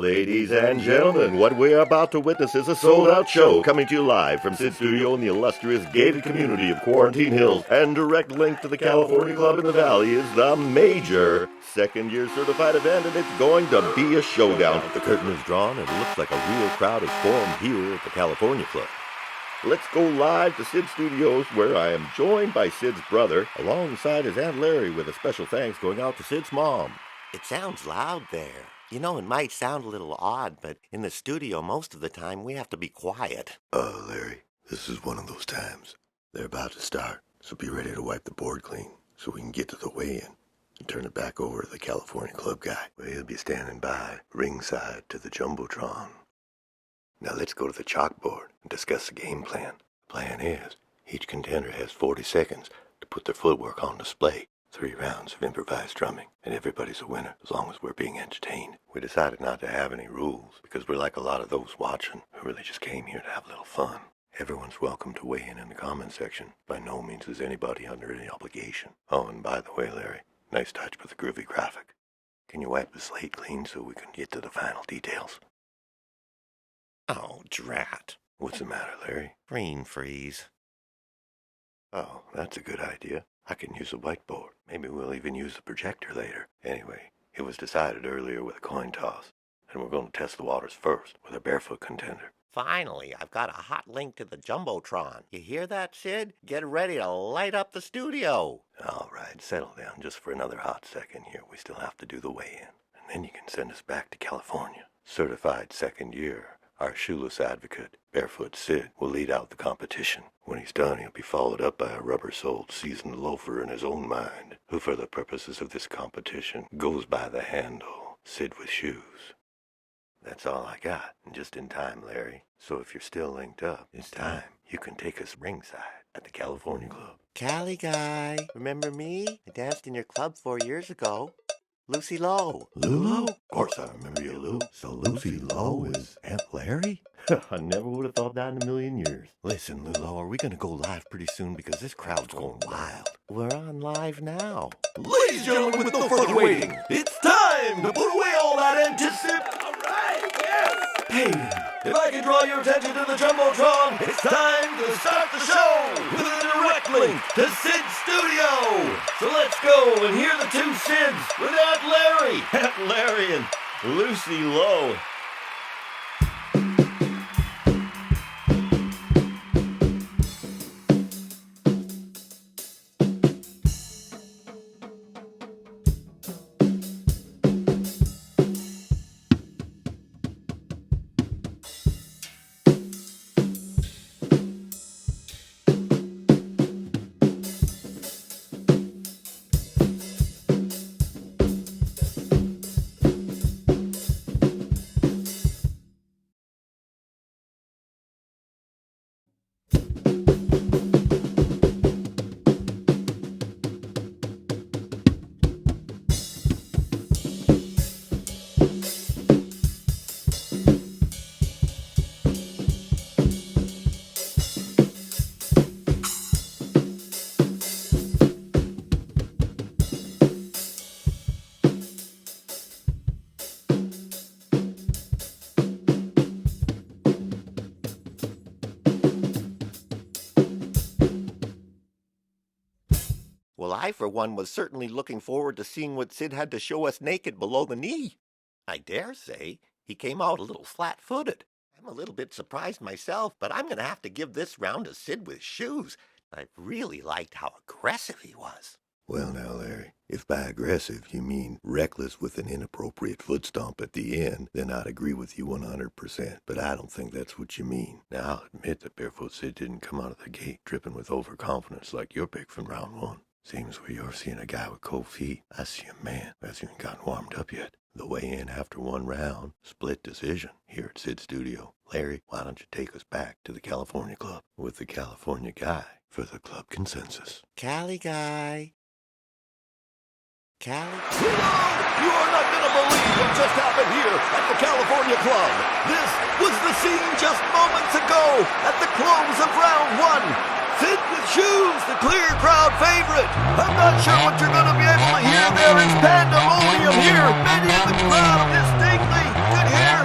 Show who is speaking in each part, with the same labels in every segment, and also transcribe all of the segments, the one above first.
Speaker 1: Ladies and gentlemen, what we are about to witness is a sold-out show coming to you live from SYD Studio in the illustrious gated community of Quarantine Hills, and direct link to the California Club in the Valley is the major second-year certified event, and it's going to be a showdown. The curtain is drawn, and it looks like a real crowd has formed here at the California Club. Let's go live to SYD Studios, where I am joined by Sid's brother, alongside his Aunt Larry, with a special thanks going out to Sid's mom.
Speaker 2: It sounds loud there. You know, it might sound a little odd, but in the studio most of the time we have to be quiet.
Speaker 1: Larry, this is one of those times. They're about to start, so be ready to wipe the board clean so we can get to the weigh-in and turn it back over to the California Club guy. Well, he'll be standing by ringside to the Jumbotron. Now let's go to the chalkboard and discuss the game plan. The plan is, each contender has 40 seconds to put their footwork on display. 3 rounds of improvised drumming, and everybody's a winner as long as we're being entertained. We decided not to have any rules because we're like a lot of those watching who really just came here to have a little fun. Everyone's welcome to weigh in the comment section. By no means is anybody under any obligation. Oh, and by the way, Larry, nice touch with the groovy graphic. Can you wipe the slate clean so we can get to the final details?
Speaker 2: Oh, drat.
Speaker 1: What's the matter, Larry?
Speaker 2: Brain freeze.
Speaker 1: Oh, that's a good idea. I can use a whiteboard. Maybe we'll even use the projector later. Anyway, it was decided earlier with a coin toss, and we're going to test the waters first with a barefoot contender.
Speaker 2: Finally, I've got a hot link to the Jumbotron. You hear that, Sid? Get ready to light up the studio.
Speaker 1: All right, settle down just for another hot second here. We still have to do the weigh-in, and then you can send us back to California. Certified second year. Our shoeless advocate, Barefoot Sid, will lead out the competition. When he's done, he'll be followed up by a rubber-soled seasoned loafer in his own mind, who for the purposes of this competition goes by the handle SYD VS Shoes. That's all I got, and just in time, Larry. So if you're still linked up, it's time. You can take us ringside at the California Club.
Speaker 2: Cali guy, remember me? I danced in your club 4 years ago. Lucy Lowe.
Speaker 1: Lulu? Of course I remember you, Lou. So Lucy Lowe is Aunt Larry? I never would have thought that in a million years.
Speaker 2: Listen, Lulu, are we going to go live pretty soon? Because this crowd's going wild. We're on live now.
Speaker 1: Ladies and gentlemen, with no further waiting, it's time to put away all that anticipation. All right, yes. Hey, if I can draw your attention to the Jumbotron, it's time to start the show with a direct link to SYD Studio. So let's go and hear the two SYDs with Aunt Larry. Aunt Larry and Lucy Lowe.
Speaker 2: Well, I, for one, was certainly looking forward to seeing what Sid had to show us naked below the knee. I dare say he came out a little flat-footed. I'm a little bit surprised myself, but I'm going to have to give this round to SYD VS Shoes. I really liked how aggressive he was.
Speaker 1: Well now, Larry, if by aggressive you mean reckless with an inappropriate foot stomp at the end, then I'd agree with you 100%, but I don't think that's what you mean. Now, I'll admit that Barefoot Sid didn't come out of the gate dripping with overconfidence like your pick from round 1. Seems where you're seeing a guy with cold feet. I see a man who hasn't even gotten warmed up yet. The weigh-in after 1 round, split decision here at SYD Studio. Larry, why don't you take us back to the California Club with the California guy for the club consensus.
Speaker 2: Cali guy. Cali?
Speaker 1: You are not going to believe what just happened here at the California Club. This was the scene just moments ago at the close of round 1. SYD VS Shoes, the clear crowd favorite. I'm not sure what you're going to be able to hear there. It's pandemonium here. Many in the crowd distinctly could hear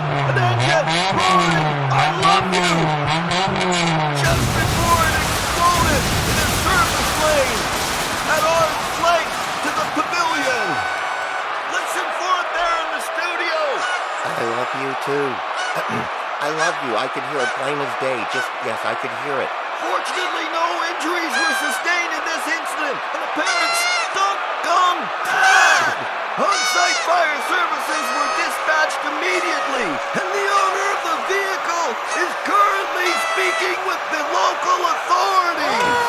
Speaker 2: I love you too. I love you. I could hear it plain as day. Yes, I could hear it.
Speaker 3: Fortunately, no injuries were sustained in this incident. An apparent stunt gone bad. On-site fire services were dispatched immediately, and the owner of the vehicle is currently speaking with the local authorities.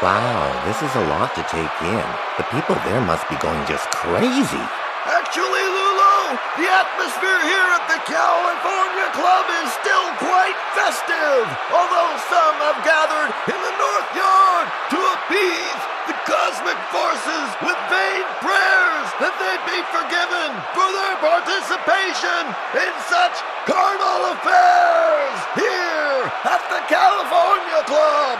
Speaker 2: Wow, this is a lot to take in. The people there must be going just crazy.
Speaker 3: Actually, Lulu, the atmosphere here at the California Club is still quite festive, although some have gathered in the North Yard to appease the cosmic forces with vain prayers that they'd be forgiven for their participation in such carnal affairs here at the California Club.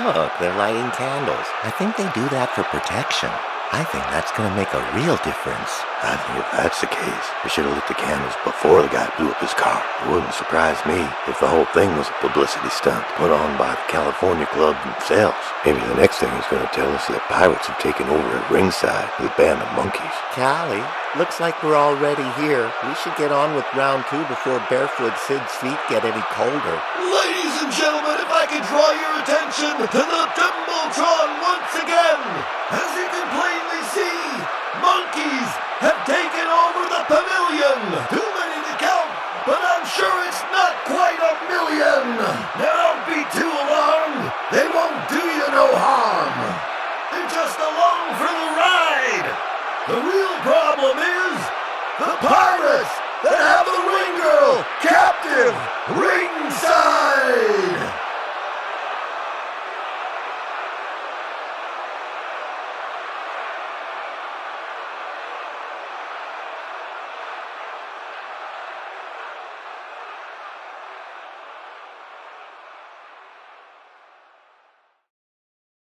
Speaker 2: Look, they're lighting candles. I think they do that for protection. I think that's going to make a real difference.
Speaker 1: I think if that's the case, they should have lit the candles before the guy blew up his car. It wouldn't surprise me if the whole thing was a publicity stunt put on by the California Club themselves. Maybe the next thing he's going to tell us that pirates have taken over at ringside with a band of monkeys.
Speaker 2: Callie, looks like we're already here. We should get on with round 2 before Barefoot Sid's feet get any colder.
Speaker 3: Ladies and gentlemen, if I could draw your attention to the Jumbotron once again. As you can plainly see, monkeys have taken over the pavilion. Too many to count, but I'm sure it's not quite a million. Now don't be too alarmed. They won't do you no harm. They're just along for the ride. The real problem is the pirates that have the ring girl captive.